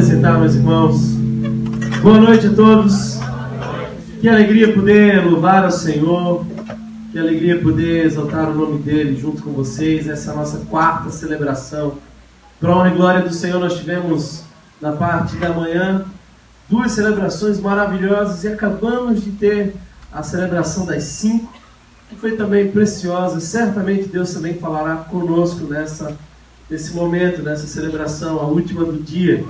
Pode sentar, meus irmãos. Boa noite a todos. Que alegria poder louvar ao Senhor. Que alegria poder exaltar o nome dEle junto com vocês. Essa é a nossa quarta celebração. Para a honra e glória do Senhor, nós tivemos na parte da manhã 2 celebrações maravilhosas e acabamos de ter a celebração das 5, que foi também preciosa. Certamente Deus também falará conosco nesse momento, nessa celebração, a última do dia.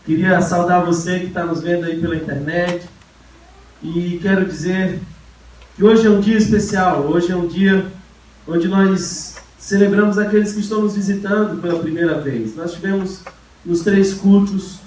Queria saudar você que está nos vendo aí pela internet e quero dizer que hoje é um dia especial. Hoje é um dia onde nós celebramos aqueles que estão nos visitando pela primeira vez. Nós tivemos nos 3 cultos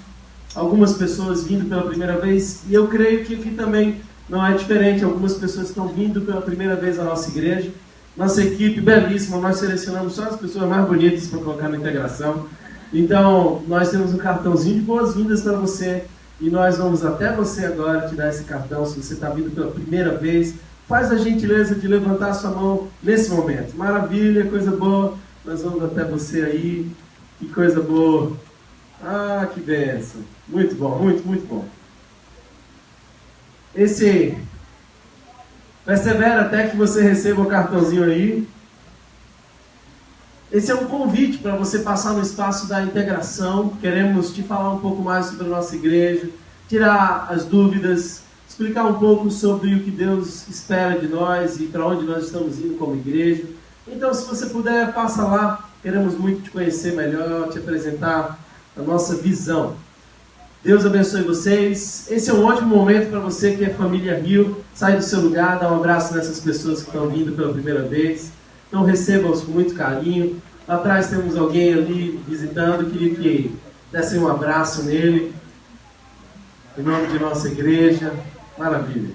algumas pessoas vindo pela primeira vez e eu creio que aqui também não é diferente. Algumas pessoas estão vindo pela primeira vez à nossa igreja. Nossa equipe belíssima, nós selecionamos só as pessoas mais bonitas para colocar na integração. Então, nós temos um cartãozinho de boas-vindas para você e nós vamos até você agora te dar esse cartão. Se você está vindo pela primeira vez, faz a gentileza de levantar a sua mão nesse momento. Maravilha, coisa boa. Nós vamos até você aí. Que coisa boa. Ah, que bênção. Muito bom, muito bom. Persevera até que você receba o cartãozinho aí. Esse é um convite para você passar no espaço da integração. Queremos te falar um pouco mais sobre a nossa igreja, tirar as dúvidas, explicar um pouco sobre o que Deus espera de nós e para onde nós estamos indo como igreja. Então, se você puder, passa lá. Queremos muito te conhecer melhor, te apresentar a nossa visão. Deus abençoe vocês. Esse é um ótimo momento para você que é família Rio. Sai do seu lugar, dá um abraço nessas pessoas que estão vindo pela primeira vez. Então receba-os com muito carinho. Lá atrás temos alguém ali visitando. Queria que dessem um abraço nele. Em nome de nossa igreja. Maravilha.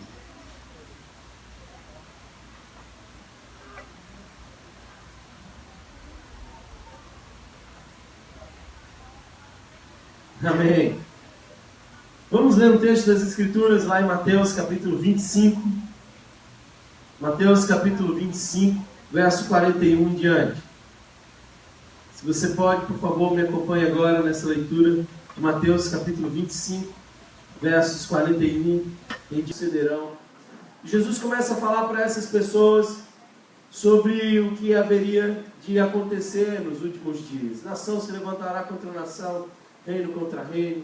Amém. Vamos ler um texto das Escrituras lá em Mateus capítulo 25. Mateus capítulo 25, verso 41 em diante. Se você pode, por favor, me acompanhe agora nessa leitura de Mateus capítulo 25, versos 41 em diante. Jesus começa a falar para essas pessoas sobre o que haveria de acontecer nos últimos dias. Nação se levantará contra nação, reino contra reino.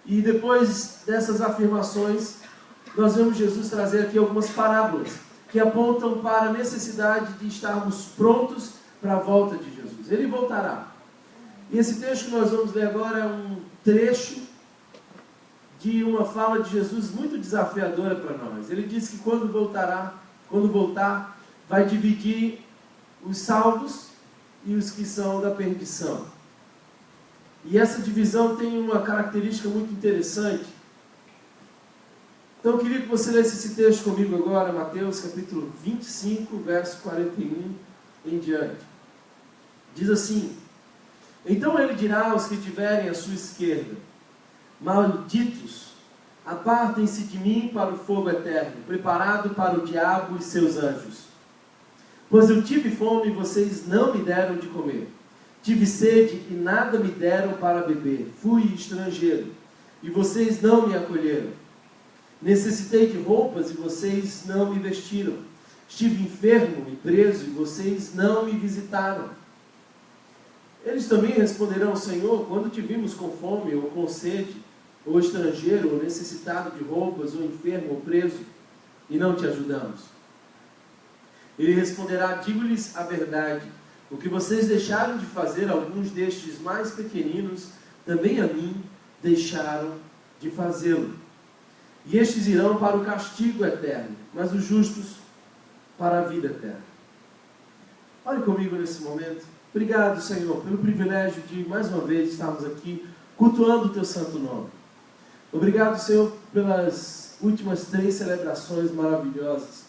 E depois dessas afirmações, nós vemos Jesus trazer aqui algumas parábolas que apontam para a necessidade de estarmos prontos para a volta de Jesus. Ele voltará. E esse texto que nós vamos ler agora é um trecho de uma fala de Jesus muito desafiadora para nós. Ele diz que quando voltar, vai dividir os salvos e os que são da perdição. E essa divisão tem uma característica muito interessante. Então eu queria que você lesse esse texto comigo agora, Mateus capítulo 25, verso 41 em diante. Diz assim: Então ele dirá aos que tiverem à sua esquerda: Malditos, apartem-se de mim para o fogo eterno, preparado para o diabo e seus anjos. Pois eu tive fome e vocês não me deram de comer. Tive sede e nada me deram para beber. Fui estrangeiro e vocês não me acolheram. Necessitei de roupas e vocês não me vestiram. Estive enfermo e preso e vocês não me visitaram. Eles também responderão: Senhor, quando te vimos com fome ou com sede, ou estrangeiro, ou necessitado de roupas, ou enfermo, ou preso, e não te ajudamos? Ele responderá: digo-lhes a verdade. O que vocês deixaram de fazer alguns destes mais pequeninos, também a mim deixaram de fazê-lo. E estes irão para o castigo eterno, mas os justos para a vida eterna. Olhe comigo nesse momento. Obrigado, Senhor, pelo privilégio de mais uma vez estarmos aqui cultuando o Teu santo nome. Obrigado, Senhor, pelas últimas 3 celebrações maravilhosas.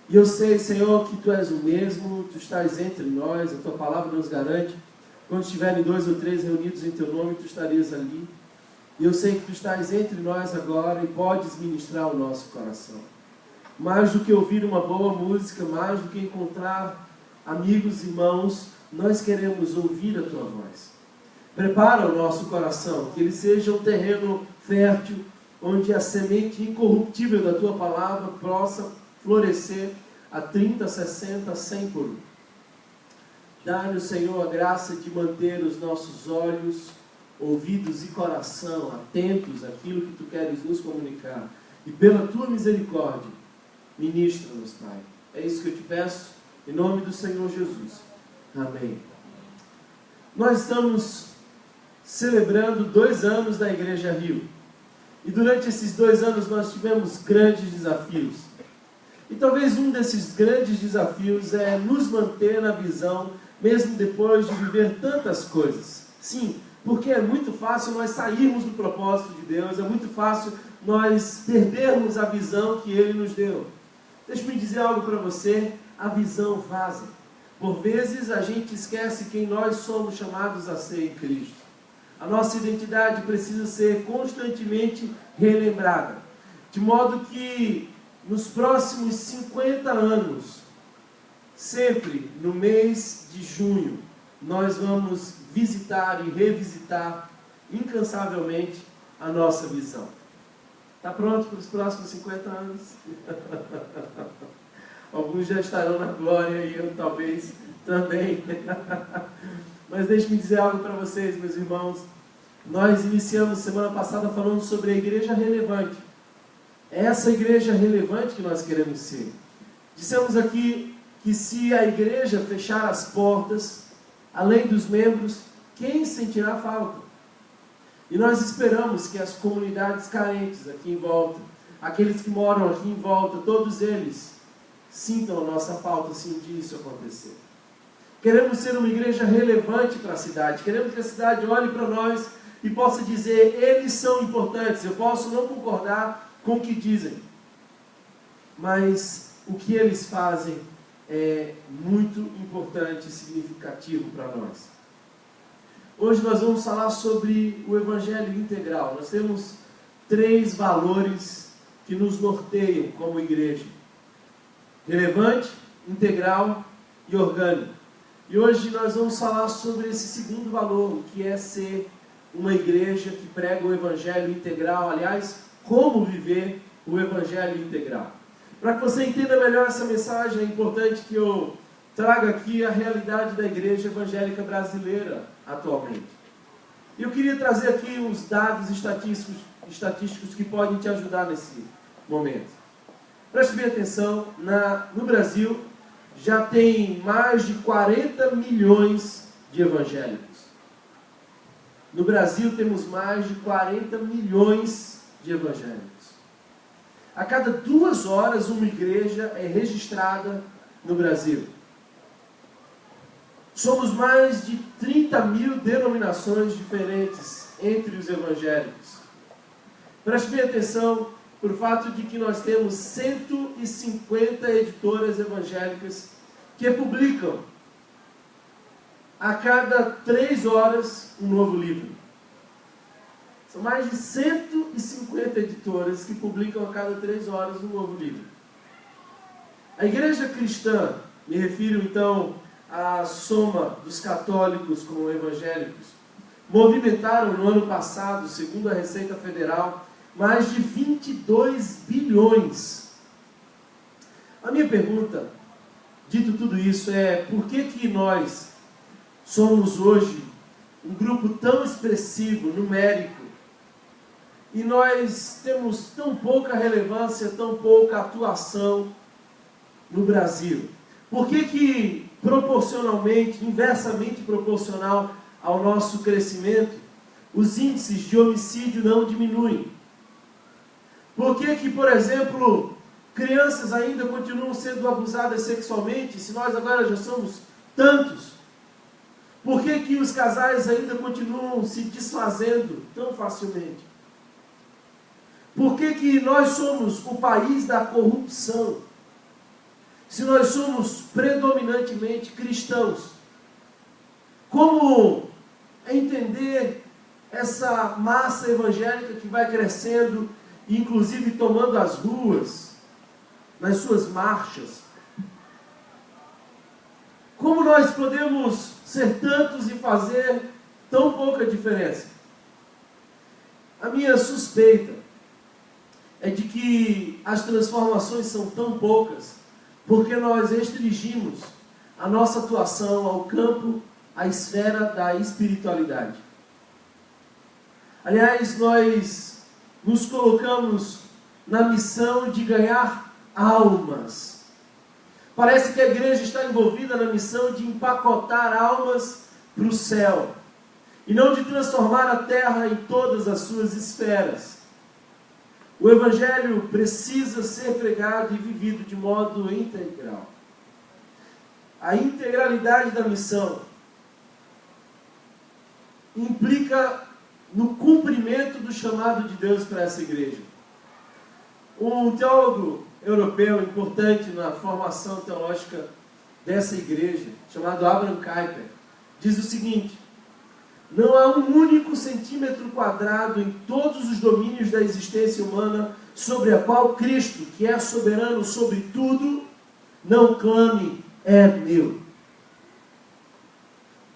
E eu sei, Senhor, que Tu és o mesmo, Tu estás entre nós, a Tua palavra nos garante. Quando estiverem 2 ou 3 reunidos em Teu nome, Tu estarias ali. E eu sei que Tu estás entre nós agora e podes ministrar o nosso coração. Mais do que ouvir uma boa música, mais do que encontrar amigos, irmãos, nós queremos ouvir a Tua voz. Prepara o nosso coração, que ele seja um terreno fértil, onde a semente incorruptível da Tua palavra possa florescer a 30, 60, 100 por um. Dá-nos, Senhor, a graça de manter os nossos olhos, ouvidos e coração atentos àquilo que Tu queres nos comunicar. E pela Tua misericórdia, ministra-nos, Pai. É isso que eu te peço, em nome do Senhor Jesus. Amém. Nós estamos celebrando 2 anos da Igreja Rio. E durante esses 2 anos nós tivemos grandes desafios. E talvez um desses grandes desafios é nos manter na visão, mesmo depois de viver tantas coisas. Sim, porque é muito fácil nós sairmos do propósito de Deus, é muito fácil nós perdermos a visão que Ele nos deu. Deixa-me dizer algo para você, a visão vaza. Por vezes a gente esquece quem nós somos chamados a ser em Cristo. A nossa identidade precisa ser constantemente relembrada. De modo que nos próximos 50 anos, sempre no mês de junho, nós vamos visitar e revisitar incansavelmente a nossa visão. Está pronto para os próximos 50 anos? Alguns já estarão na glória e eu talvez também. Mas deixe-me dizer algo para vocês, meus irmãos. Nós iniciamos semana passada falando sobre a igreja relevante. É essa igreja relevante que nós queremos ser. Dissemos aqui que se a igreja fechar as portas, além dos membros, quem sentirá falta? E nós esperamos que as comunidades carentes aqui em volta, aqueles que moram aqui em volta, todos eles sintam a nossa falta se um dia isso acontecer. Queremos ser uma igreja relevante para a cidade. Queremos que a cidade olhe para nós e possa dizer, eles são importantes. Eu posso não concordar com o que dizem, mas o que eles fazem é muito importante e significativo para nós. Hoje nós vamos falar sobre o Evangelho integral. Nós temos 3 valores que nos norteiam como igreja: relevante, integral e orgânico. E hoje nós vamos falar sobre esse segundo valor, que é ser uma igreja que prega o Evangelho integral. Aliás, como viver o Evangelho integral. Para que você entenda melhor essa mensagem, é importante que eu traga aqui a realidade da igreja evangélica brasileira atualmente. Eu queria trazer aqui uns dados estatísticos que podem te ajudar nesse momento. Preste bem atenção, no Brasil já tem mais de 40 milhões de evangélicos. No Brasil temos mais de 40 milhões de evangélicos. A cada 2 horas uma igreja é registrada no Brasil. Somos mais de 30 mil denominações diferentes entre os evangélicos. Preste bem atenção por fato de que nós temos 150 editoras evangélicas que publicam a cada 3 horas um novo livro. São mais de 150 editoras que publicam a cada 3 horas um novo livro. A igreja cristã, me refiro então à soma dos católicos com evangélicos, movimentaram no ano passado, segundo a Receita Federal, mais de 22 bilhões. A minha pergunta, dito tudo isso, é por que nós somos hoje um grupo tão expressivo, numérico, e nós temos tão pouca relevância, tão pouca atuação no Brasil? Por que proporcionalmente, inversamente proporcional ao nosso crescimento, os índices de homicídio não diminuem? Por que, por exemplo, crianças ainda continuam sendo abusadas sexualmente, se nós agora já somos tantos? Por que os casais ainda continuam se desfazendo tão facilmente? Por que nós somos o país da corrupção? Se nós somos predominantemente cristãos, como entender essa massa evangélica que vai crescendo, inclusive tomando as ruas, nas suas marchas? Como nós podemos ser tantos e fazer tão pouca diferença? A minha suspeita é de que as transformações são tão poucas porque nós restringimos a nossa atuação ao campo, à esfera da espiritualidade. Aliás, nós nos colocamos na missão de ganhar almas. Parece que a igreja está envolvida na missão de empacotar almas para o céu e não de transformar a terra em todas as suas esferas. O Evangelho precisa ser pregado e vivido de modo integral. A integralidade da missão implica no cumprimento do chamado de Deus para essa igreja. Um teólogo europeu importante na formação teológica dessa igreja, chamado Abraham Kuyper, diz o seguinte: não há um único centímetro quadrado em todos os domínios da existência humana sobre a qual Cristo, que é soberano sobre tudo, não clame, é meu.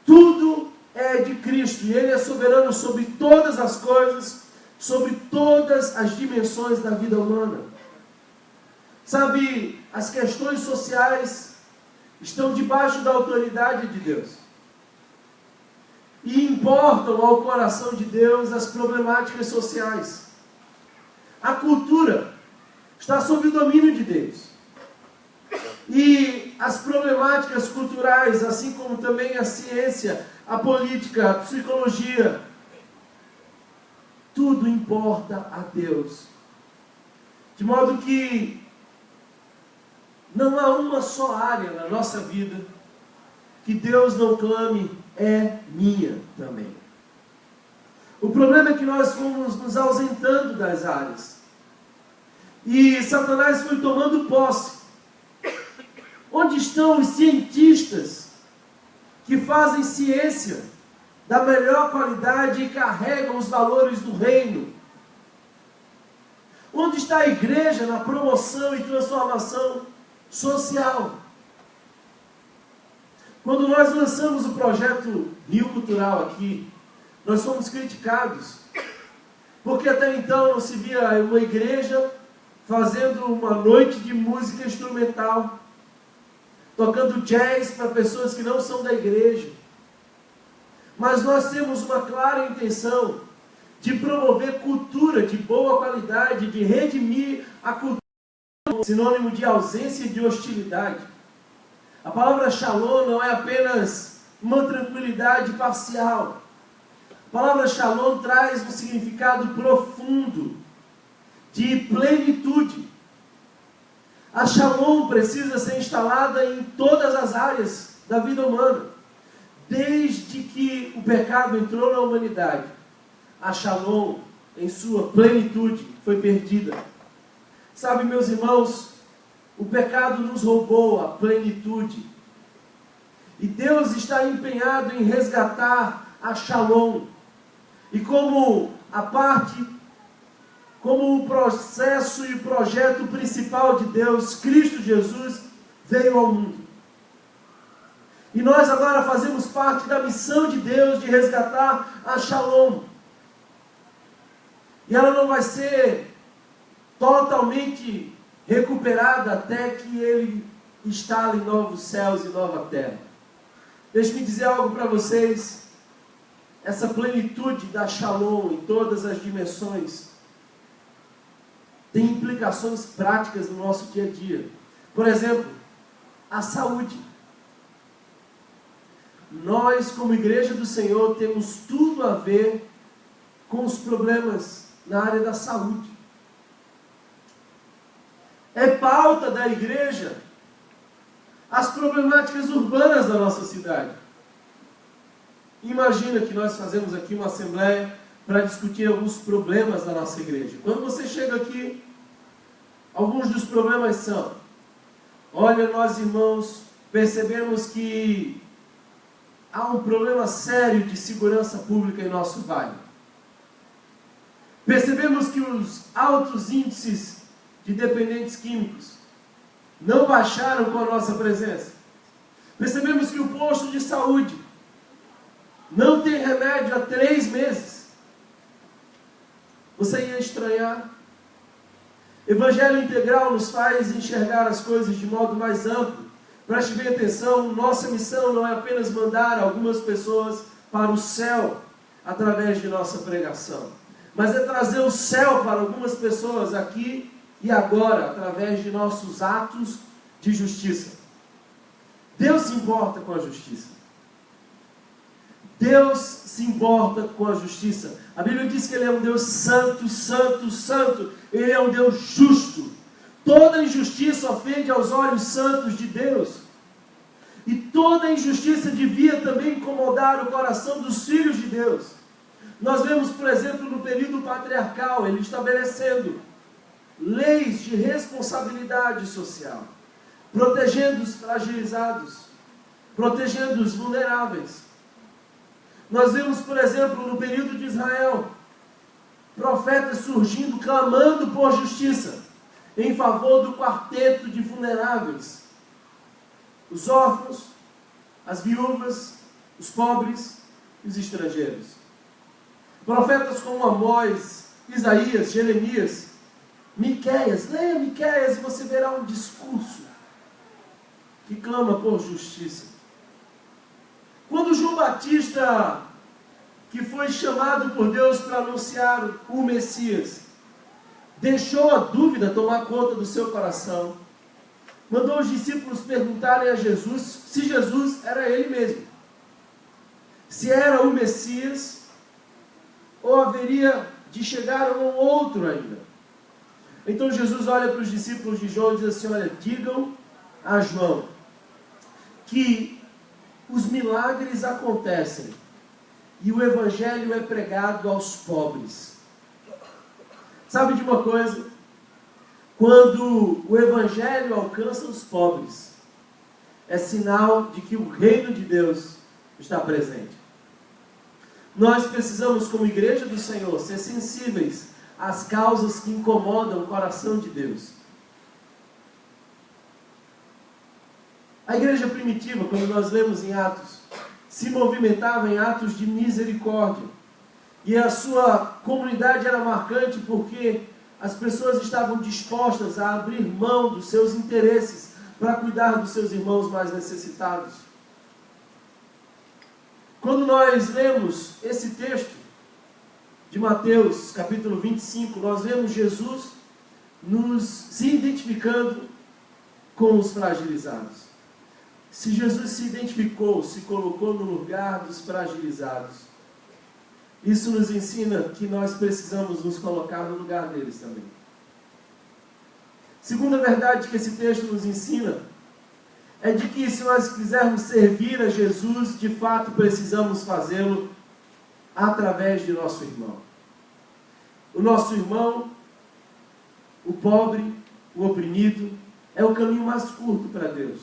Tudo é de Cristo e Ele é soberano sobre todas as coisas, sobre todas as dimensões da vida humana. Sabe, as questões sociais estão debaixo da autoridade de Deus. E importam ao coração de Deus as problemáticas sociais. A cultura está sob o domínio de Deus. E as problemáticas culturais, assim como também a ciência, a política, a psicologia, tudo importa a Deus. De modo que não há uma só área na nossa vida que Deus não clame, é minha também. O problema é que nós fomos nos ausentando das áreas. E Satanás foi tomando posse. Onde estão os cientistas que fazem ciência da melhor qualidade e carregam os valores do reino? Onde está a igreja na promoção e transformação social? Quando nós lançamos o projeto Rio Cultural aqui, nós fomos criticados, porque até então não se via uma igreja fazendo uma noite de música instrumental, tocando jazz para pessoas que não são da igreja. Mas nós temos uma clara intenção de promover cultura de boa qualidade, de redimir a cultura, sinônimo de ausência e de hostilidade. A palavra shalom não é apenas uma tranquilidade parcial. A palavra shalom traz um significado profundo de plenitude. A shalom precisa ser instalada em todas as áreas da vida humana. Desde que o pecado entrou na humanidade, a shalom, em sua plenitude, foi perdida. Sabe, meus irmãos, o pecado nos roubou a plenitude. E Deus está empenhado em resgatar a shalom. E como o processo e o projeto principal de Deus, Cristo Jesus, veio ao mundo. E nós agora fazemos parte da missão de Deus de resgatar a shalom. E ela não vai ser totalmente recuperada até que Ele instale novos céus e nova terra. Deixe-me dizer algo para vocês. Essa plenitude da shalom em todas as dimensões tem implicações práticas no nosso dia a dia. Por exemplo, a saúde. Nós, como Igreja do Senhor, temos tudo a ver com os problemas na área da saúde. É pauta da igreja as problemáticas urbanas da nossa cidade. Imagina que nós fazemos aqui uma assembleia para discutir alguns problemas da nossa igreja. Quando você chega aqui, alguns dos problemas são: olha, nós irmãos, percebemos que há um problema sério de segurança pública em nosso bairro. Percebemos que os altos índices de dependentes químicos não baixaram com a nossa presença. Percebemos que o posto de saúde não tem remédio há 3 meses. Você ia estranhar. Evangelho integral nos faz enxergar as coisas de modo mais amplo. Preste bem atenção, nossa missão não é apenas mandar algumas pessoas para o céu através de nossa pregação, mas é trazer o céu para algumas pessoas aqui e agora, através de nossos atos de justiça. Deus se importa com a justiça. Deus se importa com a justiça. A Bíblia diz que Ele é um Deus santo, santo, santo. Ele é um Deus justo. Toda injustiça ofende aos olhos santos de Deus. E toda injustiça devia também incomodar o coração dos filhos de Deus. Nós vemos, por exemplo, no período patriarcal, ele estabelecendo leis de responsabilidade social, protegendo os fragilizados, protegendo os vulneráveis. Nós vemos, por exemplo, no período de Israel, profetas surgindo, clamando por justiça, em favor do quarteto de vulneráveis, os órfãos, as viúvas, os pobres e os estrangeiros. Profetas como Amós, Isaías, Jeremias, Miqueias. Leia Miqueias e você verá um discurso que clama por justiça. Quando João Batista, que foi chamado por Deus para anunciar o Messias, deixou a dúvida tomar conta do seu coração, mandou os discípulos perguntarem a Jesus se Jesus era Ele mesmo, se era o Messias, ou haveria de chegar um outro ainda. Então Jesus olha para os discípulos de João e diz assim: olha, digam a João que os milagres acontecem e o Evangelho é pregado aos pobres. Sabe de uma coisa? Quando o Evangelho alcança os pobres, é sinal de que o reino de Deus está presente. Nós precisamos, como igreja do Senhor, ser sensíveis às causas que incomodam o coração de Deus. A igreja primitiva, quando nós lemos em Atos, se movimentava em atos de misericórdia. E a sua comunidade era marcante porque as pessoas estavam dispostas a abrir mão dos seus interesses para cuidar dos seus irmãos mais necessitados. Quando nós lemos esse texto de Mateus, capítulo 25, nós vemos Jesus se identificando com os fragilizados. Se Jesus se identificou, se colocou no lugar dos fragilizados, isso nos ensina que nós precisamos nos colocar no lugar deles também. Segunda verdade que esse texto nos ensina é de que se nós quisermos servir a Jesus, de fato precisamos fazê-lo através de nosso irmão. O nosso irmão, o pobre, o oprimido, é o caminho mais curto para Deus.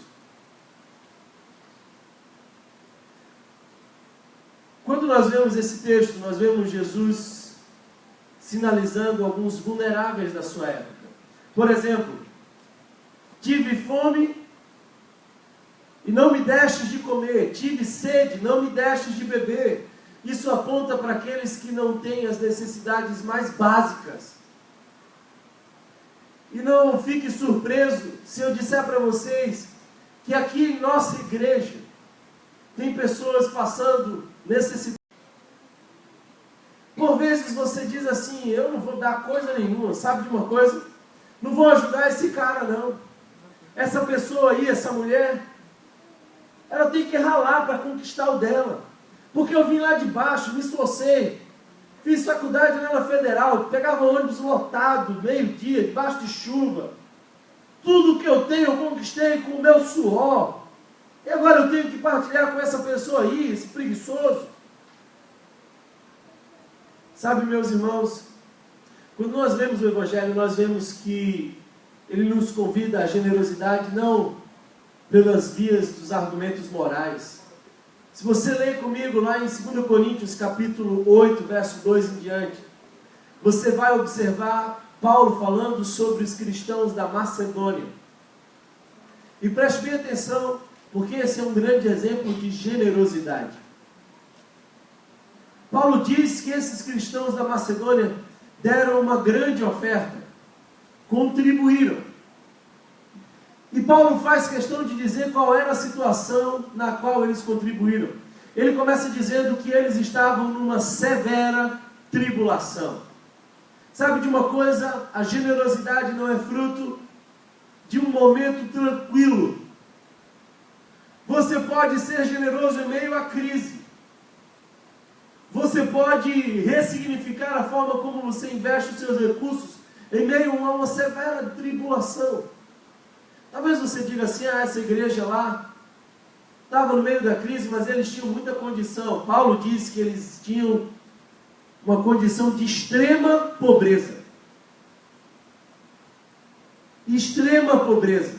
Quando nós vemos esse texto, nós vemos Jesus sinalizando alguns vulneráveis da sua época. Por exemplo, tive fome e não me destes de comer, tive sede, não me destes de beber. Isso aponta para aqueles que não têm as necessidades mais básicas. E não fique surpreso se eu disser para vocês que aqui em nossa igreja tem pessoas passando necessidade. Por vezes você diz assim: eu não vou dar coisa nenhuma, sabe de uma coisa? Não vou ajudar esse cara não. Essa pessoa aí, essa mulher, ela tem que ralar para conquistar o dela. Porque eu vim lá de baixo, me esforcei, fiz faculdade lá na Federal, pegava ônibus lotado, meio-dia, debaixo de chuva. Tudo que eu tenho eu conquistei com o meu suor. E agora eu tenho que partilhar com essa pessoa aí, esse preguiçoso. Sabe, meus irmãos, quando nós lemos o Evangelho, nós vemos que ele nos convida à generosidade, não pelas vias dos argumentos morais. Se você ler comigo lá em 2 Coríntios, capítulo 8, verso 2 em diante, você vai observar Paulo falando sobre os cristãos da Macedônia. E preste bem atenção, porque esse é um grande exemplo de generosidade. Paulo diz que esses cristãos da Macedônia deram uma grande oferta, contribuíram. E Paulo faz questão de dizer qual era a situação na qual eles contribuíram. Ele começa dizendo que eles estavam numa severa tribulação. Sabe de uma coisa? A generosidade não é fruto de um momento tranquilo. Você pode ser generoso em meio à crise. Você pode ressignificar a forma como você investe os seus recursos em meio a uma severa tribulação. Talvez você diga assim, essa igreja lá estava no meio da crise, mas eles tinham muita condição. Paulo diz que eles tinham uma condição de extrema pobreza. Extrema pobreza.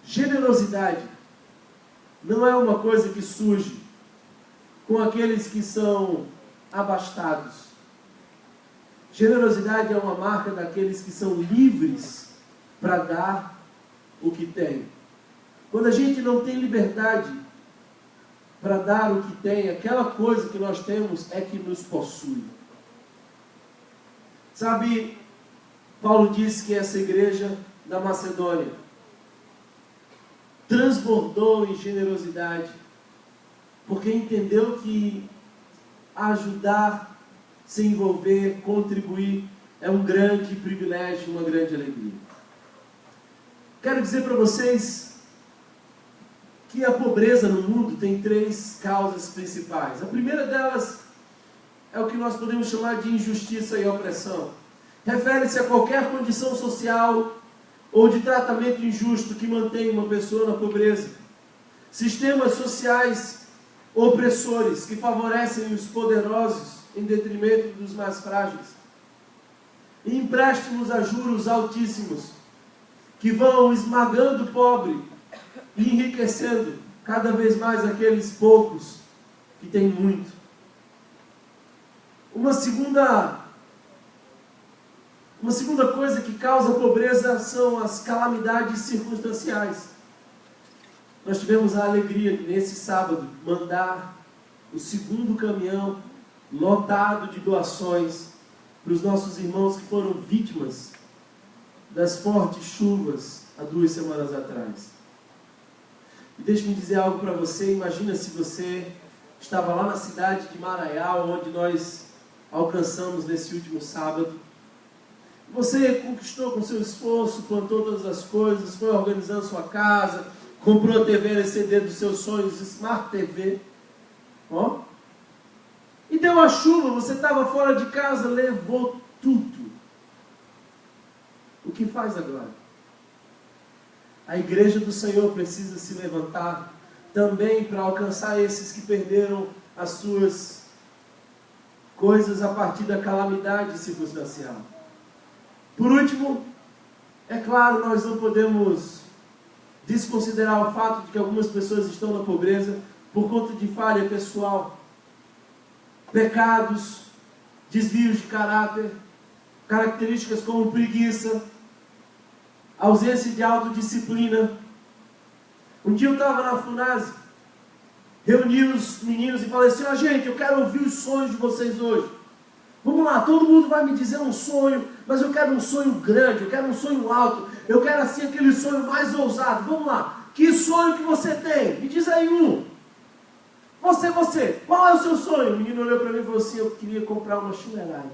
Generosidade não é uma coisa que surge com aqueles que são abastados. Generosidade é uma marca daqueles que são livres para dar o que tem. Quando a gente não tem liberdade para dar o que tem, aquela coisa que nós temos é que nos possui. Sabe, Paulo diz que essa igreja da Macedônia transbordou em generosidade, porque entendeu que ajudar, se envolver, contribuir, é um grande privilégio, uma grande alegria. Quero dizer para vocês que a pobreza no mundo tem 3 causas principais. A primeira delas é o que nós podemos chamar de injustiça e opressão. Refere-se a qualquer condição social ou de tratamento injusto que mantém uma pessoa na pobreza. Sistemas sociais opressores que favorecem os poderosos em detrimento dos mais frágeis. E empréstimos a juros altíssimos que vão esmagando o pobre e enriquecendo cada vez mais aqueles poucos que têm muito. Uma segunda coisa que causa pobreza são as calamidades circunstanciais. Nós tivemos a alegria de, nesse sábado, mandar o 2º caminhão lotado de doações para os nossos irmãos que foram vítimas das fortes chuvas há 2 semanas atrás. E deixe-me dizer algo para você. Imagina se você estava lá na cidade de Maraial, onde nós alcançamos nesse último sábado. Você conquistou com seu esforço, plantou todas as coisas, foi organizando sua casa, comprou a TV LCD dos seus sonhos, Smart TV. E deu a chuva, você estava fora de casa, levou tudo. O que faz agora? A igreja do Senhor precisa se levantar também para alcançar esses que perderam as suas coisas a partir da calamidade circunstancial. Por último, é claro, nós não podemos desconsiderar o fato de que algumas pessoas estão na pobreza por conta de falha pessoal, pecados, desvios de caráter, características como preguiça, ausência de autodisciplina. Um dia eu estava na FUNASE, reuni os meninos e falei assim, gente, eu quero ouvir os sonhos de vocês hoje. Vamos lá, todo mundo vai me dizer um sonho, mas eu quero um sonho grande, eu quero um sonho alto, eu quero assim aquele sonho mais ousado. Vamos lá, que sonho que você tem? Me diz aí um. Você, qual é o seu sonho? O menino olhou para mim e falou assim, eu queria comprar uma chinelagem.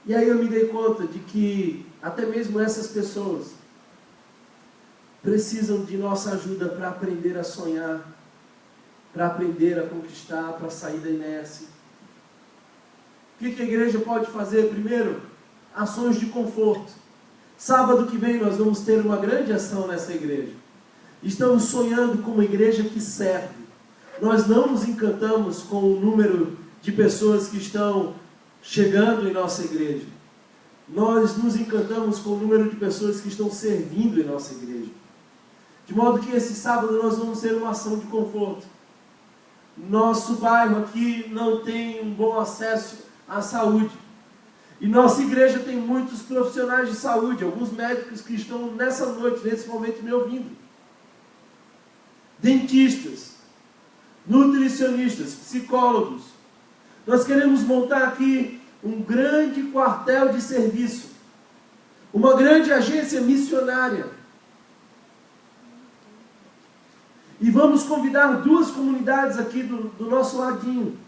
E aí eu me dei conta de que até mesmo essas pessoas precisam de nossa ajuda para aprender a sonhar, para aprender a conquistar, para sair da inércia. O que a igreja pode fazer? Primeiro, ações de conforto. Sábado que vem nós vamos ter uma grande ação nessa igreja. Estamos sonhando com uma igreja que serve. Nós não nos encantamos com o número de pessoas que estão chegando em nossa igreja. Nós nos encantamos com o número de pessoas que estão servindo em nossa igreja. De modo que esse sábado nós vamos ter uma ação de conforto. Nosso bairro aqui não tem um bom acesso à saúde. E nossa igreja tem muitos profissionais de saúde, alguns médicos que estão nessa noite, nesse momento me ouvindo. Dentistas, nutricionistas, psicólogos. Nós queremos montar aqui um grande quartel de serviço, uma grande agência missionária. E vamos convidar duas comunidades aqui do nosso ladinho.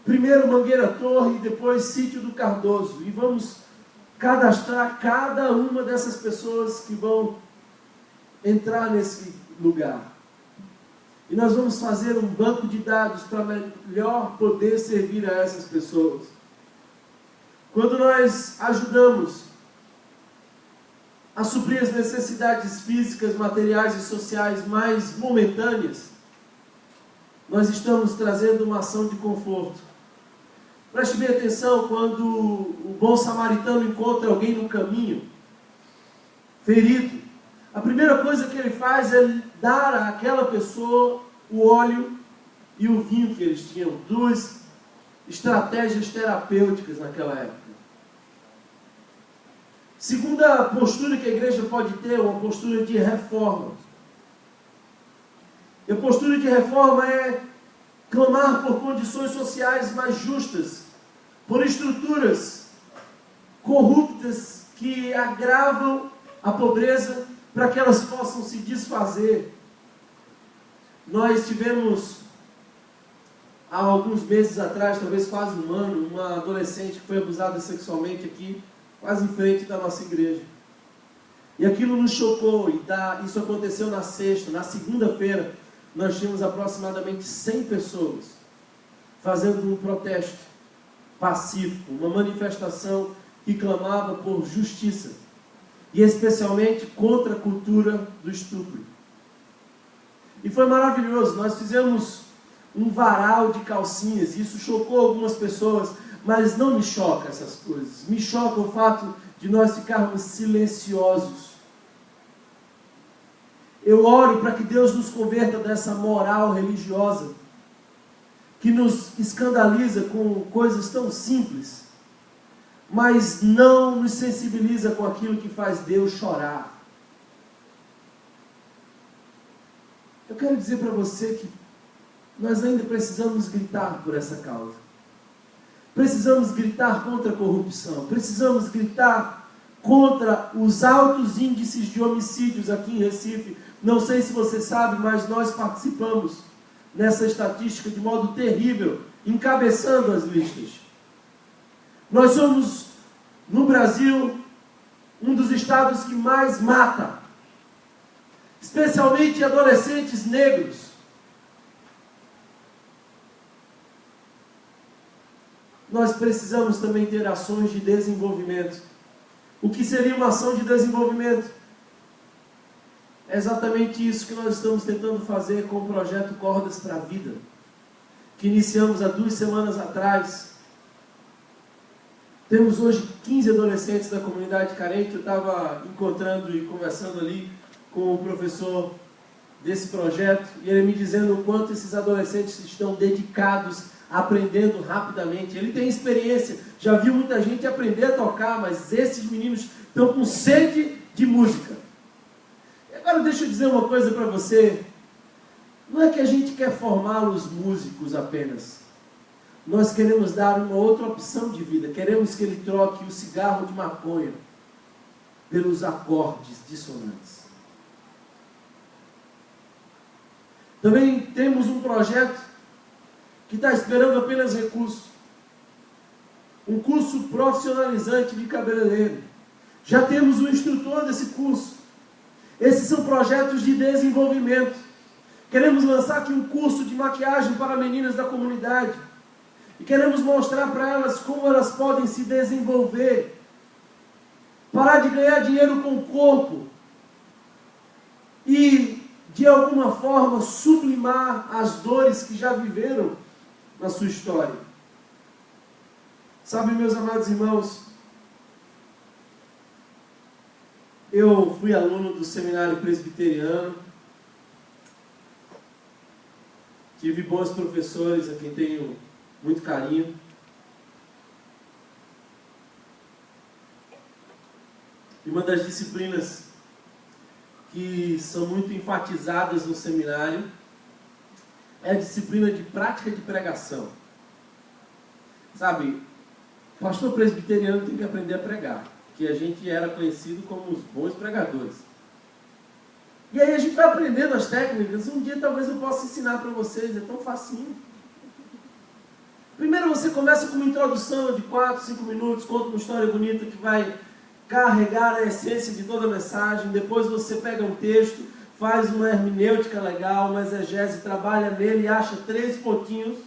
Primeiro Mangueira Torre e depois Sítio do Cardoso. E vamos cadastrar cada uma dessas pessoas que vão entrar nesse lugar. E nós vamos fazer um banco de dados para melhor poder servir a essas pessoas. Quando nós ajudamos a suprir as necessidades físicas, materiais e sociais mais momentâneas, nós estamos trazendo uma ação de conforto. Preste bem atenção quando o bom samaritano encontra alguém no caminho, ferido. A primeira coisa que ele faz é dar àquela pessoa o óleo e o vinho que eles tinham. Duas estratégias terapêuticas naquela época. Segunda postura que a igreja pode ter é uma postura de reforma. E a postura de reforma é clamar por condições sociais mais justas, por estruturas corruptas que agravam a pobreza para que elas possam se desfazer. Nós tivemos, há alguns meses atrás, talvez quase um ano, uma adolescente que foi abusada sexualmente aqui, quase em frente da nossa igreja. E aquilo nos chocou, e isso aconteceu na sexta. Na segunda-feira, nós tínhamos aproximadamente 100 pessoas fazendo um protesto pacífico, uma manifestação que clamava por justiça, e especialmente contra a cultura do estupro. E foi maravilhoso. Nós fizemos um varal de calcinhas, e isso chocou algumas pessoas, mas não me choca essas coisas. Me choca o fato de nós ficarmos silenciosos. Eu oro para que Deus nos converta dessa moral religiosa que nos escandaliza com coisas tão simples, mas não nos sensibiliza com aquilo que faz Deus chorar. Eu quero dizer para você que nós ainda precisamos gritar por essa causa. Precisamos gritar contra a corrupção. Precisamos gritar contra os altos índices de homicídios aqui em Recife. Não sei se você sabe, mas nós participamos nessa estatística de modo terrível, encabeçando as listas. Nós somos, no Brasil, um dos estados que mais mata, especialmente adolescentes negros. Nós precisamos também ter ações de desenvolvimento. O que seria uma ação de desenvolvimento? É exatamente isso que nós estamos tentando fazer com o projeto Cordas para a Vida, que iniciamos há 2 semanas atrás. Temos hoje 15 adolescentes da comunidade carente. Eu estava encontrando e conversando ali com o professor desse projeto, e ele me dizendo o quanto esses adolescentes estão dedicados, aprendendo rapidamente. Ele tem experiência, já viu muita gente aprender a tocar, mas esses meninos estão com sede de música. E agora deixa eu dizer uma coisa para você. Não é que a gente quer formá-los músicos apenas. Nós queremos dar uma outra opção de vida. Queremos que ele troque o cigarro de maconha pelos acordes dissonantes. Também temos um projeto que está esperando apenas recursos. Um curso profissionalizante de cabeleireiro. Já temos um instrutor desse curso. Esses são projetos de desenvolvimento. Queremos lançar aqui um curso de maquiagem para meninas da comunidade. E queremos mostrar para elas como elas podem se desenvolver. Parar de ganhar dinheiro com o corpo. E, de alguma forma, sublimar as dores que já viveram na sua história. Sabe, meus amados irmãos, eu fui aluno do seminário presbiteriano, tive bons professores a quem tenho muito carinho. E uma das disciplinas que são muito enfatizadas no seminário é a disciplina de prática de pregação. Sabe, pastor presbiteriano tem que aprender a pregar, porque a gente era conhecido como os bons pregadores. E aí a gente vai aprendendo as técnicas. Um dia talvez eu possa ensinar para vocês, é tão facinho. Primeiro você começa com uma introdução de 4, 5 minutos, conta uma história bonita que vai carregar a essência de toda a mensagem. Depois você pega um texto, faz uma hermenêutica legal, uma exegese, trabalha nele e acha 3 pontinhos.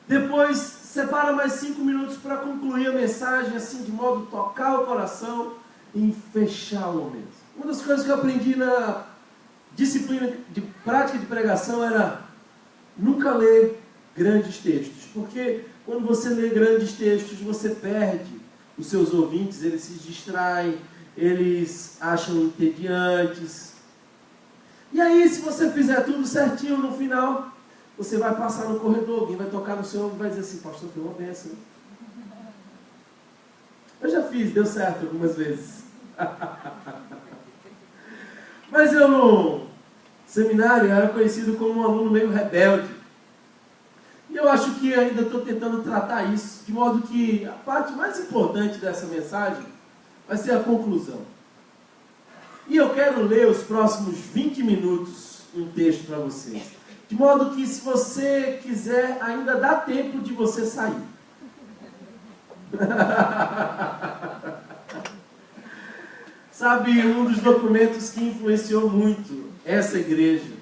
Depois separa mais 5 minutos para concluir a mensagem, assim, de modo a tocar o coração e fechar o momento. Uma das coisas que eu aprendi na disciplina de prática de pregação era nunca ler grandes textos, porque quando você lê grandes textos, você perde os seus ouvintes, eles se distraem, eles acham entediantes. E aí, se você fizer tudo certinho no final, você vai passar no corredor, alguém vai tocar no seu ombro e vai dizer assim: pastor, foi uma bênção. Eu já fiz, deu certo algumas vezes. Mas eu no seminário era conhecido como um aluno meio rebelde. E eu acho que ainda estou tentando tratar isso, de modo que a parte mais importante dessa mensagem vai ser a conclusão. E eu quero ler os próximos 20 minutos um texto para vocês. De modo que, se você quiser, ainda dá tempo de você sair. Sabe, um dos documentos que influenciou muito essa igreja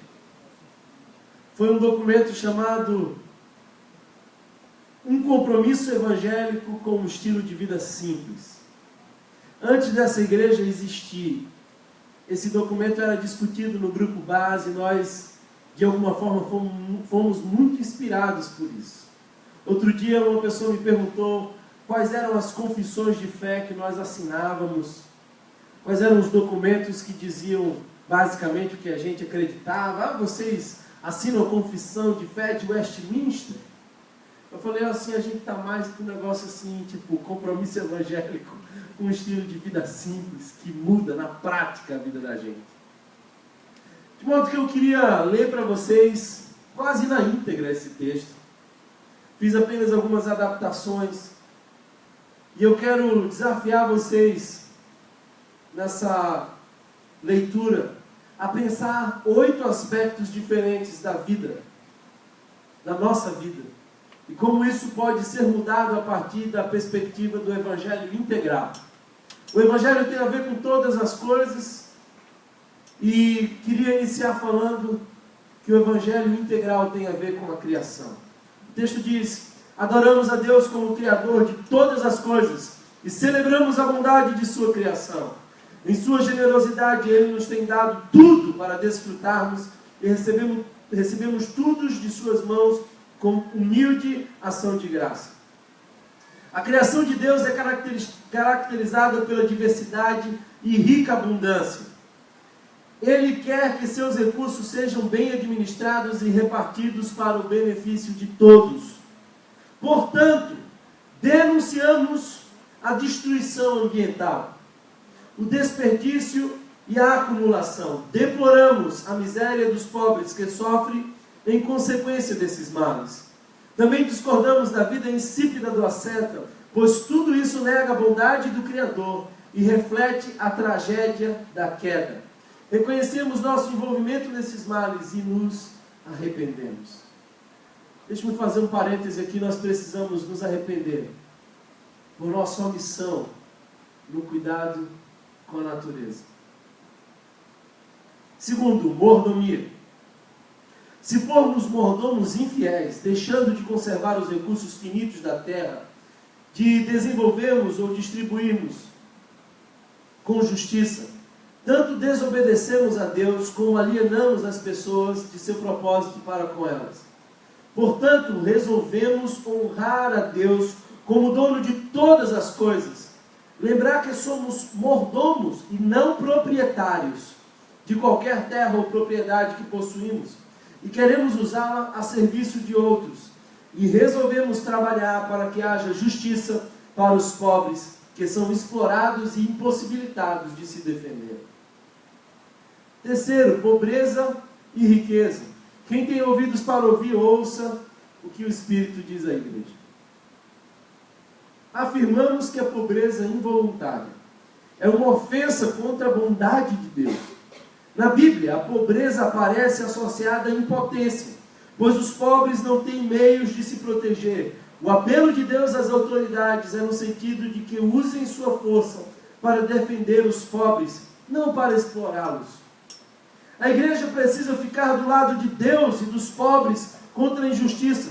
foi um documento chamado Um Compromisso Evangélico com um Estilo de Vida Simples. Antes dessa igreja existir, esse documento era discutido no grupo base, nós, de alguma forma, fomos muito inspirados por isso. Outro dia, uma pessoa me perguntou quais eram as confissões de fé que nós assinávamos, quais eram os documentos que diziam basicamente o que a gente acreditava. Ah, vocês assinam a confissão de fé de Westminster? Eu falei assim: a gente está mais com um negócio assim, tipo, compromisso evangélico, com um estilo de vida simples, que muda na prática a vida da gente. De modo que eu queria ler para vocês, quase na íntegra, esse texto. Fiz apenas algumas adaptações. E eu quero desafiar vocês, nessa leitura, a pensar 8 aspectos diferentes da vida, da nossa vida, e como isso pode ser mudado a partir da perspectiva do Evangelho integral. O Evangelho tem a ver com todas as coisas, e queria iniciar falando que o Evangelho integral tem a ver com a criação. O texto diz: adoramos a Deus como Criador de todas as coisas e celebramos a bondade de sua criação. Em sua generosidade, Ele nos tem dado tudo para desfrutarmos e recebemos tudo de suas mãos com humilde ação de graça. A criação de Deus é caracterizada pela diversidade e rica abundância. Ele quer que seus recursos sejam bem administrados e repartidos para o benefício de todos. Portanto, denunciamos a destruição ambiental, o desperdício e a acumulação. Deploramos a miséria dos pobres que sofrem em consequência desses males. Também discordamos da vida insípida do asceta, pois tudo isso nega a bondade do Criador e reflete a tragédia da queda. Reconhecemos nosso envolvimento nesses males e nos arrependemos. Deixe-me fazer um parêntese aqui. Nós precisamos nos arrepender por nossa omissão no cuidado com a natureza. Segundo, mordomia. Se formos mordomos infiéis, deixando de conservar os recursos finitos da terra, de desenvolvermos ou distribuirmos com justiça, tanto desobedecemos a Deus como alienamos as pessoas de seu propósito para com elas. Portanto, resolvemos honrar a Deus como dono de todas as coisas. Lembrar que somos mordomos e não proprietários de qualquer terra ou propriedade que possuímos, e queremos usá-la a serviço de outros. E resolvemos trabalhar para que haja justiça para os pobres, que são explorados e impossibilitados de se defender. Terceiro, pobreza e riqueza. Quem tem ouvidos para ouvir, ouça o que o Espírito diz à igreja. Afirmamos que a pobreza involuntária é uma ofensa contra a bondade de Deus. Na Bíblia, a pobreza aparece associada à impotência, pois os pobres não têm meios de se proteger. O apelo de Deus às autoridades é no sentido de que usem sua força para defender os pobres, não para explorá-los. A igreja precisa ficar do lado de Deus e dos pobres contra a injustiça,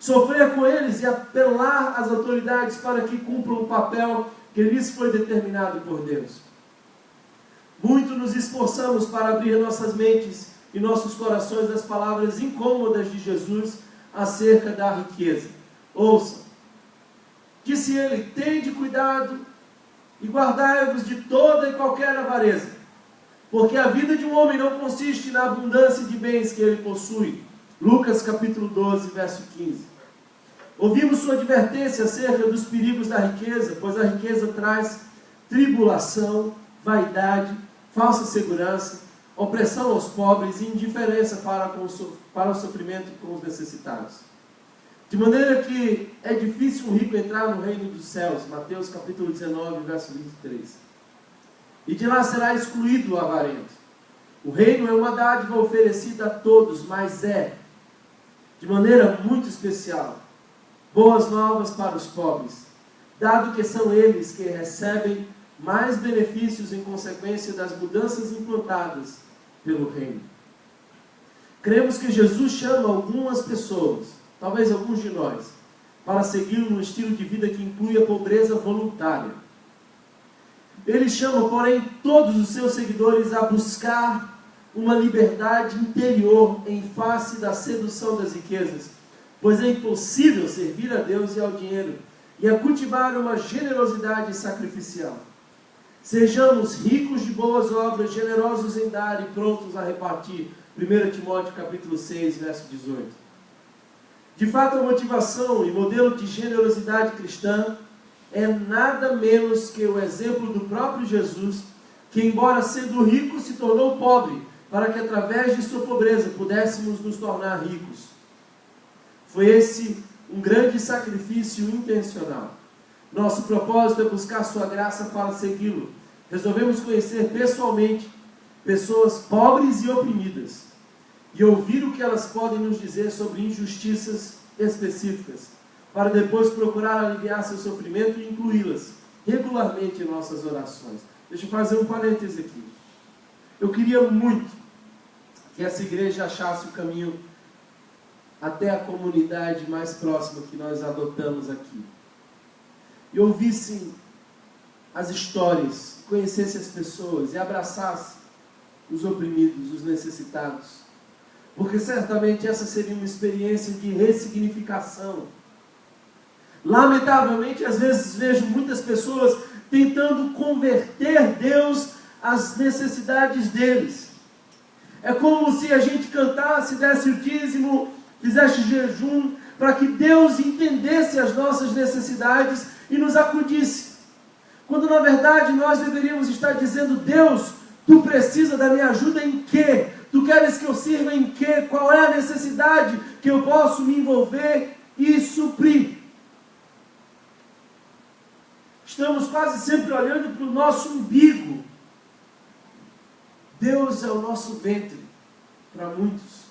sofrer com eles e apelar às autoridades para que cumpram o papel que lhes foi determinado por Deus. Muito nos esforçamos para abrir nossas mentes e nossos corações às palavras incômodas de Jesus acerca da riqueza. Ouçam, disse ele: tende cuidado e guardai-vos de toda e qualquer avareza, porque a vida de um homem não consiste na abundância de bens que ele possui. Lucas capítulo 12, verso 15. Ouvimos sua advertência acerca dos perigos da riqueza, pois a riqueza traz tribulação, vaidade, falsa segurança, opressão aos pobres e indiferença para o sofrimento com os necessitados. De maneira que é difícil um rico entrar no reino dos céus. Mateus capítulo 19, verso 23. E de lá será excluído o avarento. O reino é uma dádiva oferecida a todos, mas é, de maneira muito especial, boas novas para os pobres, dado que são eles que recebem mais benefícios em consequência das mudanças implantadas pelo reino. Cremos que Jesus chama algumas pessoas, talvez alguns de nós, para seguir um estilo de vida que inclui a pobreza voluntária. Ele chama, porém, todos os seus seguidores a buscar uma liberdade interior em face da sedução das riquezas, pois é impossível servir a Deus e ao dinheiro, e a cultivar uma generosidade sacrificial. Sejamos ricos de boas obras, generosos em dar e prontos a repartir. 1 Timóteo capítulo 6, verso 18. De fato, a motivação e modelo de generosidade cristã é nada menos que o exemplo do próprio Jesus, que, embora sendo rico, se tornou pobre, para que através de sua pobreza pudéssemos nos tornar ricos. Foi esse um grande sacrifício intencional. Nosso propósito é buscar sua graça para segui-lo. Resolvemos conhecer pessoalmente pessoas pobres e oprimidas e ouvir o que elas podem nos dizer sobre injustiças específicas, para depois procurar aliviar seu sofrimento e incluí-las regularmente em nossas orações. Deixa eu fazer um parêntese aqui. Eu queria muito que essa igreja achasse o caminho até a comunidade mais próxima que nós adotamos aqui. E ouvissem as histórias, conhecesse as pessoas e abraçasse os oprimidos, os necessitados. Porque certamente essa seria uma experiência de ressignificação. Lamentavelmente, às vezes vejo muitas pessoas tentando converter Deus às necessidades deles. É como se a gente cantasse, desse o dízimo, fizesse jejum, para que Deus entendesse as nossas necessidades e nos acudisse. Quando na verdade nós deveríamos estar dizendo: Deus, tu precisa da minha ajuda em quê? Tu queres que eu sirva em quê? Qual é a necessidade que eu posso me envolver e suprir? Estamos quase sempre olhando para o nosso umbigo. Deus é o nosso ventre para muitos.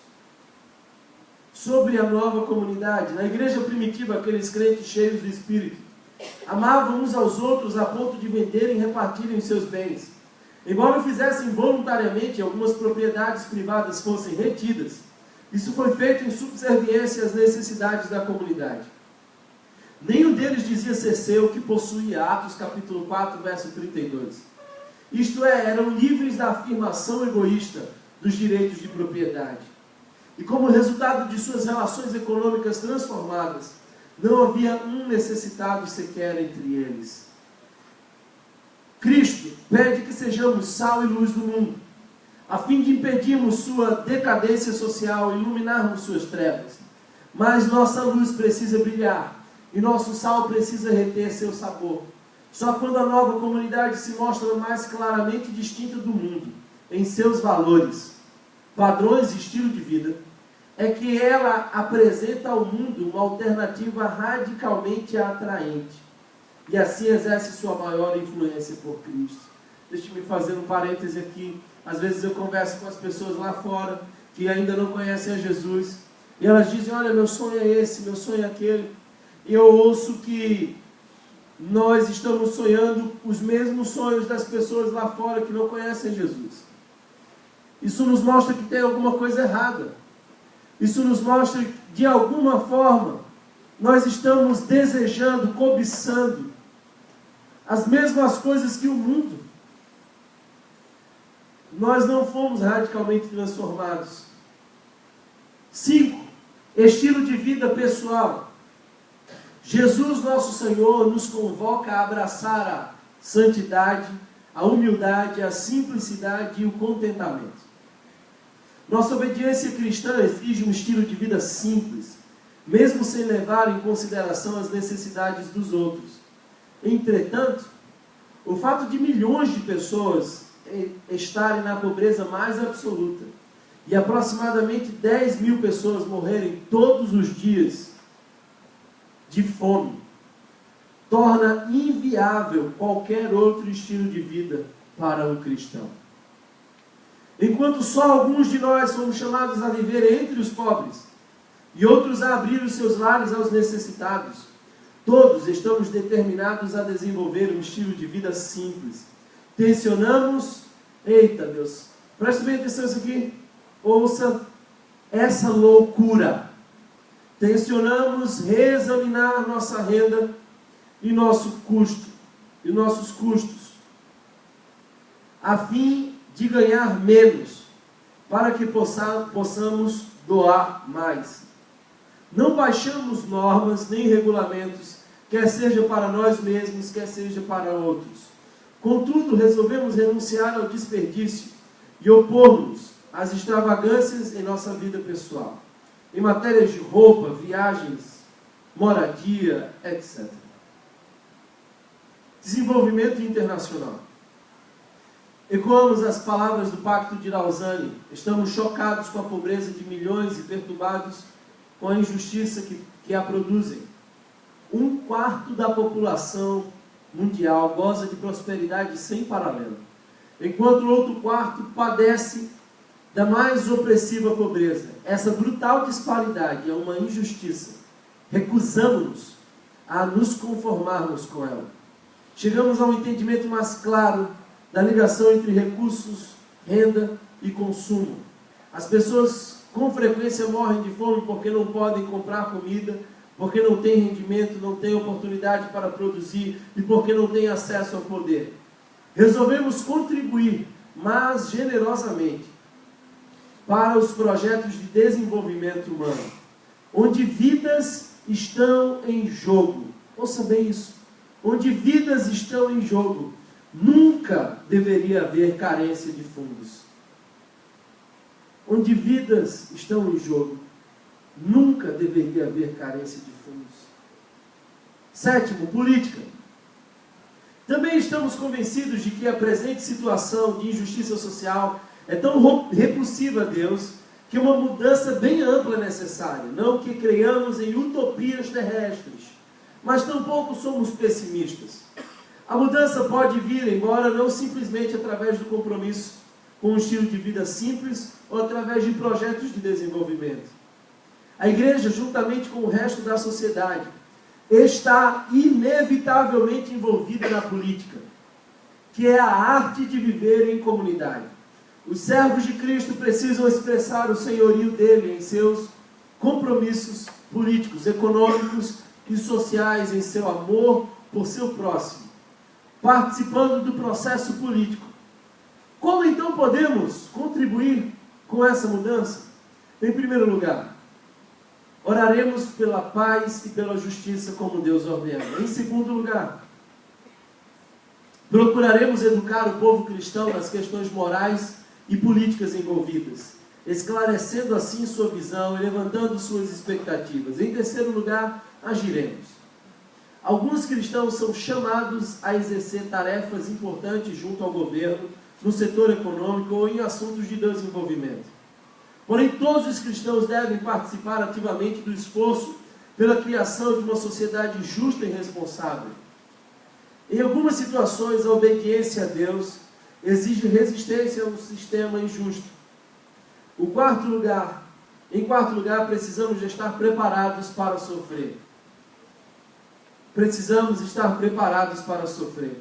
Sobre a nova comunidade, na igreja primitiva, aqueles crentes cheios do Espírito amavam uns aos outros a ponto de venderem e repartirem os seus bens. Embora o fizessem voluntariamente, algumas propriedades privadas fossem retidas. Isso foi feito em subserviência às necessidades da comunidade. Nenhum deles dizia ser seu o que possuía. Atos capítulo 4, verso 32. Isto é, eram livres da afirmação egoísta dos direitos de propriedade. E como resultado de suas relações econômicas transformadas, não havia um necessitado sequer entre eles. Cristo pede que sejamos sal e luz do mundo, a fim de impedirmos sua decadência social e iluminarmos suas trevas. Mas nossa luz precisa brilhar e nosso sal precisa reter seu sabor. Só quando a nova comunidade se mostra mais claramente distinta do mundo, em seus valores, padrões e estilo de vida, é que ela apresenta ao mundo uma alternativa radicalmente atraente. E assim exerce sua maior influência por Cristo. Deixe-me fazer um parêntese aqui. Às vezes eu converso com as pessoas lá fora que ainda não conhecem a Jesus. E elas dizem, olha, meu sonho é esse, meu sonho é aquele. E eu ouço que nós estamos sonhando os mesmos sonhos das pessoas lá fora que não conhecem Jesus. Isso nos mostra que tem alguma coisa errada. Isso nos mostra que, de alguma forma, nós estamos desejando, cobiçando as mesmas coisas que o mundo. Nós não fomos radicalmente transformados. 5. Estilo de vida pessoal. Jesus, nosso Senhor, nos convoca a abraçar a santidade, a humildade, a simplicidade e o contentamento. Nossa obediência cristã exige um estilo de vida simples, mesmo sem levar em consideração as necessidades dos outros. Entretanto, o fato de milhões de pessoas estarem na pobreza mais absoluta e aproximadamente 10 mil pessoas morrerem todos os dias de fome, torna inviável qualquer outro estilo de vida para o cristão. Enquanto só alguns de nós somos chamados a viver entre os pobres e outros a abrir os seus lares aos necessitados, todos estamos determinados a desenvolver um estilo de vida simples. Tensionamos, eita Deus, preste bem atenção nisso aqui, ouça essa loucura. Tensionamos reexaminar nossa renda e nossos custos, a fim de ganhar menos, para que possamos doar mais. Não baixamos normas nem regulamentos, quer seja para nós mesmos, quer seja para outros. Contudo, resolvemos renunciar ao desperdício e opor-nos às extravagâncias em nossa vida pessoal, em matérias de roupa, viagens, moradia, etc. Desenvolvimento internacional. Ecoamos as palavras do Pacto de Lausanne. Estamos chocados com a pobreza de milhões e perturbados com a injustiça que a produzem. 1/4 da população mundial goza de prosperidade sem paralelo, enquanto o outro quarto padece da mais opressiva pobreza. Essa brutal disparidade é uma injustiça. Recusamos-nos a nos conformarmos com ela. Chegamos a um entendimento mais claro da ligação entre recursos, renda e consumo. As pessoas com frequência morrem de fome porque não podem comprar comida, porque não têm rendimento, não têm oportunidade para produzir e porque não têm acesso ao poder. Resolvemos contribuir, mas generosamente, para os projetos de desenvolvimento humano, onde vidas estão em jogo. Ouça bem isso. Onde vidas estão em jogo, nunca deveria haver carência de fundos. Onde vidas estão em jogo, nunca deveria haver carência de fundos. 7, política. Também estamos convencidos de que a presente situação de injustiça social é tão repulsiva a Deus que uma mudança bem ampla é necessária. Não que creiamos em utopias terrestres, mas tampouco somos pessimistas. A mudança pode vir, embora não simplesmente através do compromisso com um estilo de vida simples ou através de projetos de desenvolvimento. A igreja, juntamente com o resto da sociedade, está inevitavelmente envolvida na política, que é a arte de viver em comunidade. Os servos de Cristo precisam expressar o senhorio dele em seus compromissos políticos, econômicos e sociais, em seu amor por seu próximo, participando do processo político. Como então podemos contribuir com essa mudança? Em primeiro lugar, oraremos pela paz e pela justiça como Deus ordena. Em segundo lugar, procuraremos educar o povo cristão nas questões morais e políticas envolvidas, esclarecendo assim sua visão e levantando suas expectativas. Em terceiro lugar, agiremos. Alguns cristãos são chamados a exercer tarefas importantes junto ao governo, no setor econômico ou em assuntos de desenvolvimento. Porém, todos os cristãos devem participar ativamente do esforço pela criação de uma sociedade justa e responsável. Em algumas situações, a obediência a Deus exige resistência a um sistema injusto. Em quarto lugar, precisamos estar preparados para sofrer. Precisamos estar preparados para sofrer.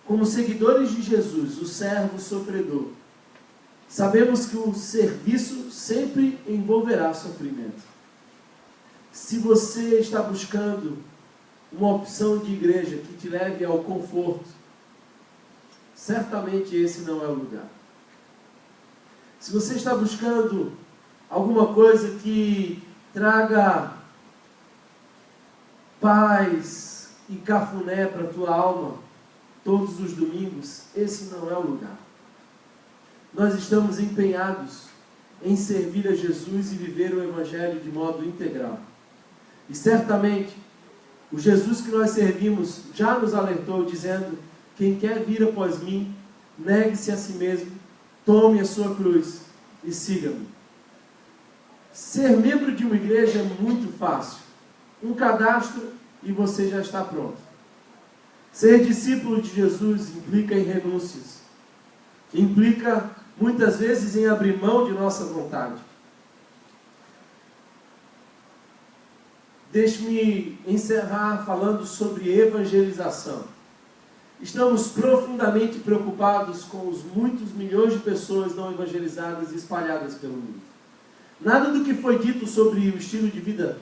Como seguidores de Jesus, o servo sofredor, sabemos que o serviço sempre envolverá sofrimento. Se você está buscando uma opção de igreja que te leve ao conforto, certamente esse não é o lugar. Se você está buscando alguma coisa que traga paz e cafuné para a tua alma todos os domingos, esse não é o lugar. Nós estamos empenhados em servir a Jesus e viver o Evangelho de modo integral. E certamente, o Jesus que nós servimos já nos alertou dizendo: quem quer vir após mim, negue-se a si mesmo, tome a sua cruz e siga-me. Ser membro de uma igreja é muito fácil. Um cadastro e você já está pronto. Ser discípulo de Jesus implica em renúncias. Implica, muitas vezes, em abrir mão de nossa vontade. Deixe-me encerrar falando sobre evangelização. Estamos profundamente preocupados com os muitos milhões de pessoas não evangelizadas espalhadas pelo mundo. Nada do que foi dito sobre o estilo de vida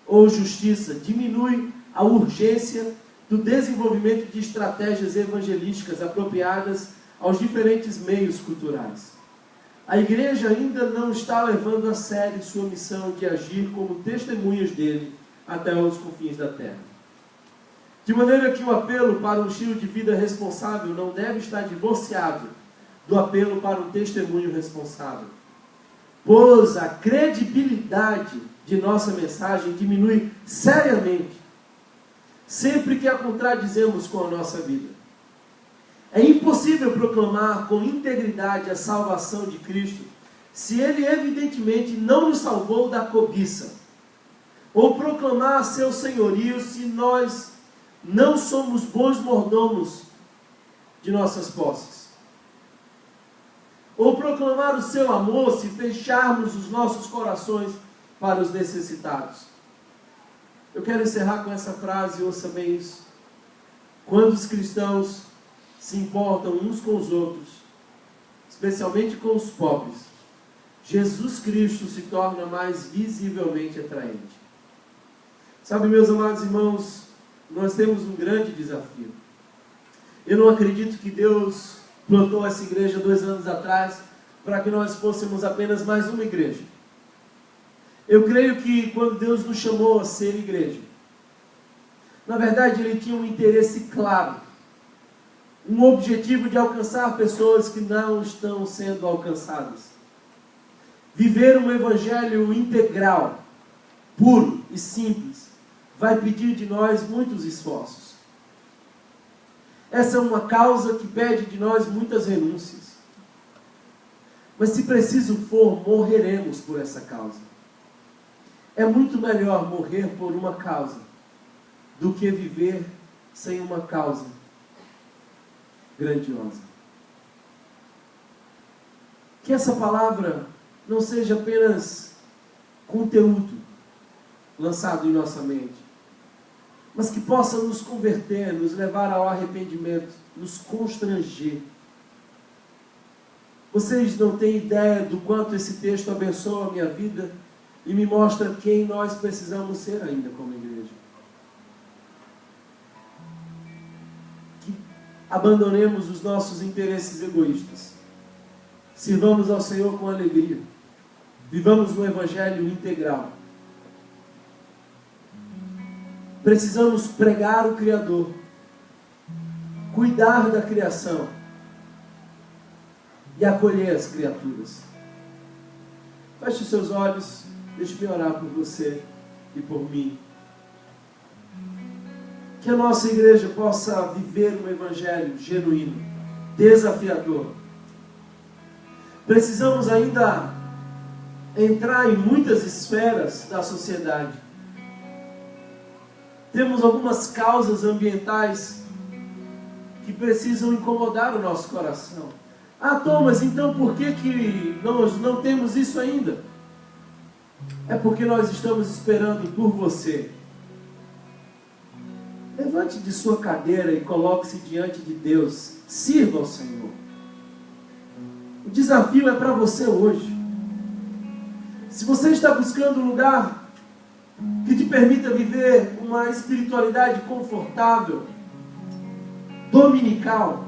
ou justiça diminui a urgência do desenvolvimento de estratégias evangelísticas apropriadas aos diferentes meios culturais. A igreja ainda não está levando a sério sua missão de agir como testemunhas dele até os confins da terra. De maneira que o apelo para um estilo de vida responsável não deve estar divorciado do apelo para um testemunho responsável, pois a credibilidade de nossa mensagem diminui seriamente sempre que a contradizemos com a nossa vida. É impossível proclamar com integridade a salvação de Cristo se Ele evidentemente não nos salvou da cobiça, ou proclamar seu senhorio se nós não somos bons mordomos de nossas posses, ou proclamar o seu amor se fecharmos os nossos corações para os necessitados. Eu quero encerrar com essa frase, ouça bem isso. Quando os cristãos se importam uns com os outros, especialmente com os pobres, Jesus Cristo se torna mais visivelmente atraente. Sabe, meus amados irmãos, nós temos um grande desafio. Eu não acredito que Deus plantou essa igreja 2 anos atrás para que nós fôssemos apenas mais uma igreja. Eu creio que quando Deus nos chamou a ser igreja, na verdade Ele tinha um interesse claro, um objetivo de alcançar pessoas que não estão sendo alcançadas. Viver um evangelho integral, puro e simples, vai pedir de nós muitos esforços. Essa é uma causa que pede de nós muitas renúncias. Mas se preciso for, morreremos por essa causa. É muito melhor morrer por uma causa do que viver sem uma causa grandiosa. Que essa palavra não seja apenas conteúdo lançado em nossa mente, mas que possa nos converter, nos levar ao arrependimento, nos constranger. Vocês não têm ideia do quanto esse texto abençoa a minha vida e me mostra quem nós precisamos ser ainda como igreja. Que abandonemos os nossos interesses egoístas. Sirvamos ao Senhor com alegria. Vivamos um evangelho integral. Precisamos pregar o Criador, cuidar da criação e acolher as criaturas. Feche os seus olhos, deixe-me orar por você e por mim. Que a nossa igreja possa viver um evangelho genuíno, desafiador. Precisamos ainda entrar em muitas esferas da sociedade. Temos algumas causas ambientais que precisam incomodar o nosso coração. Thomas, então por que nós não temos isso ainda? É porque nós estamos esperando por você. Levante de sua cadeira e coloque-se diante de Deus. Sirva ao Senhor. O desafio é para você hoje. Se você está buscando um lugar que te permita viver uma espiritualidade confortável, dominical,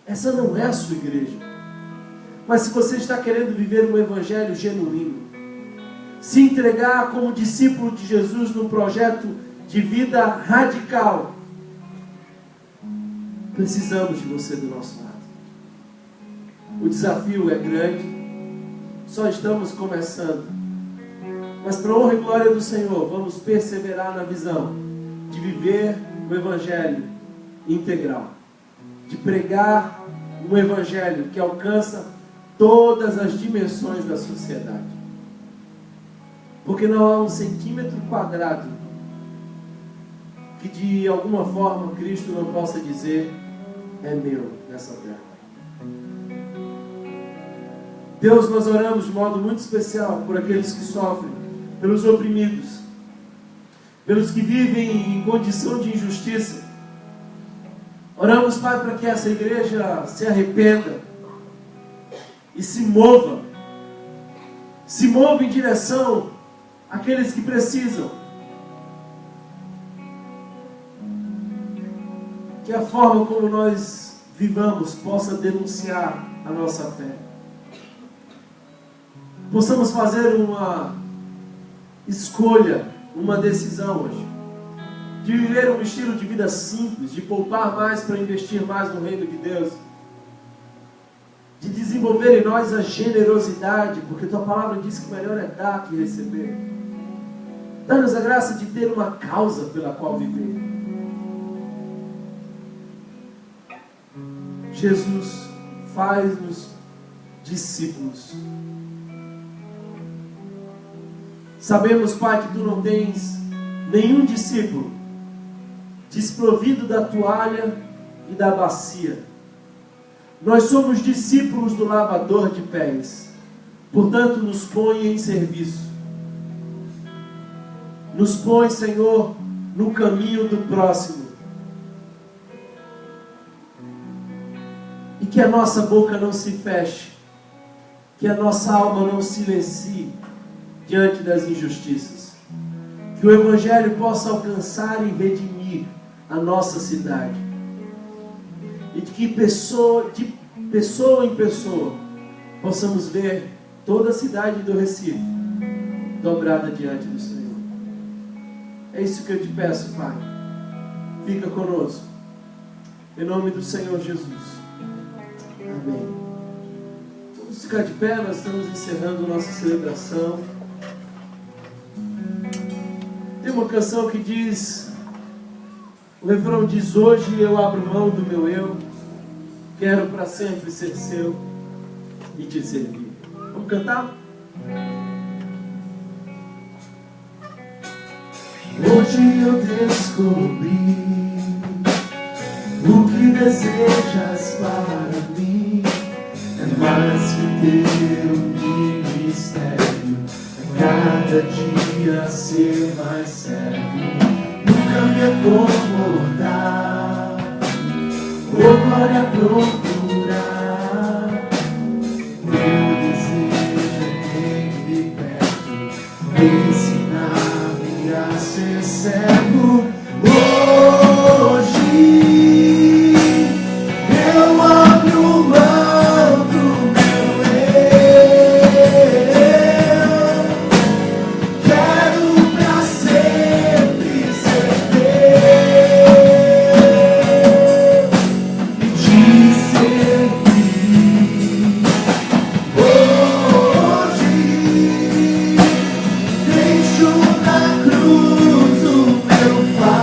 essa não é a sua igreja. Mas se você está querendo viver um evangelho genuíno, se entregar como discípulo de Jesus num projeto de vida radical, precisamos de você do nosso lado. O desafio é grande, só estamos começando. Mas para a honra e glória do Senhor, vamos perseverar na visão de viver o evangelho integral, de pregar um evangelho que alcança todas as dimensões da sociedade. Porque não há um centímetro quadrado que de alguma forma Cristo não possa dizer: é meu nessa terra. Deus, nós oramos de modo muito especial por aqueles que sofrem, pelos oprimidos, pelos que vivem em condição de injustiça. Oramos, Pai, para que essa igreja se arrependa e se mova em direção àqueles que precisam. Que a forma como nós vivamos possa denunciar a nossa fé. Possamos fazer uma escolha, uma decisão hoje, de viver um estilo de vida simples, de poupar mais para investir mais no reino de Deus, de desenvolver em nós a generosidade, porque Tua palavra diz que melhor é dar que receber. Dá-nos a graça de ter uma causa pela qual viver. Jesus, faz-nos discípulos. Sabemos, Pai, que Tu não tens nenhum discípulo desprovido da toalha e da bacia. Nós somos discípulos do lavador de pés. Portanto, nos põe em serviço. Nos põe, Senhor, no caminho do próximo. E que a nossa boca não se feche, que a nossa alma não silencie diante das injustiças. Que o Evangelho possa alcançar e redimir a nossa cidade. E de que de pessoa em pessoa possamos ver toda a cidade do Recife dobrada diante do Senhor. É isso que eu te peço, Pai. Fica conosco. Em nome do Senhor Jesus. Amém. Vamos ficar de pé, nós estamos encerrando nossa celebração. Tem uma canção que diz, o refrão diz: hoje eu abro mão do meu eu, quero para sempre ser seu e te servir. Vamos cantar? Hoje eu descobri o que desejas para mim. É mais que ter um ministério, é cada dia ser mais sério. Nunca me acomodar, ou glória procurar. Meu desejo é ter-me perto, ensinar-me a ser servo. Hoje eu abro mão do meu eu, quero pra sempre ser teu e te servir. Hoje deixo na cruz o meu fardo.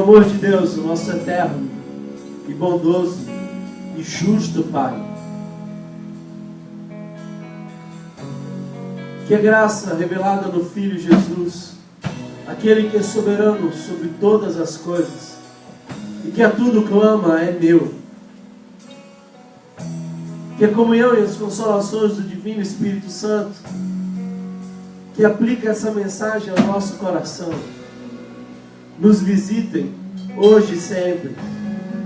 amor de Deus, o nosso eterno e bondoso e justo Pai, que a graça revelada no Filho Jesus, aquele que é soberano sobre todas as coisas e que a tudo clama, é meu, que a comunhão e as consolações do Divino Espírito Santo, que aplica essa mensagem ao nosso coração, nos visitem hoje e sempre,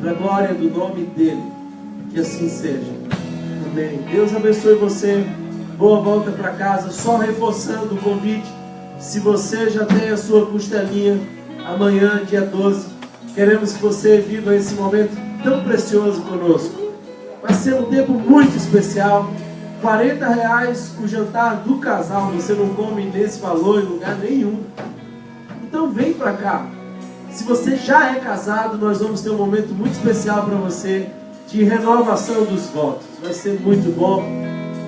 para a glória do nome dele, que assim seja. Amém. Deus abençoe você, boa volta para casa. Só reforçando o convite, se você já tem a sua costelinha, amanhã, dia 12, queremos que você viva esse momento tão precioso conosco. Vai ser um tempo muito especial. R$40 o jantar do casal, você não come nesse valor em lugar nenhum. Então vem para cá. Se você já é casado, nós vamos ter um momento muito especial para você, de renovação dos votos. Vai ser muito bom.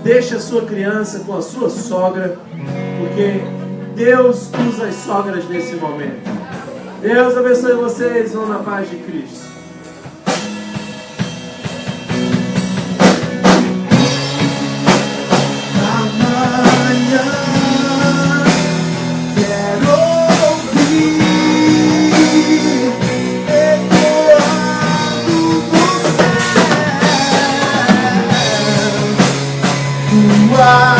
Deixe a sua criança com a sua sogra, porque Deus usa as sogras nesse momento. Deus abençoe vocês, vão na paz de Cristo. Wow.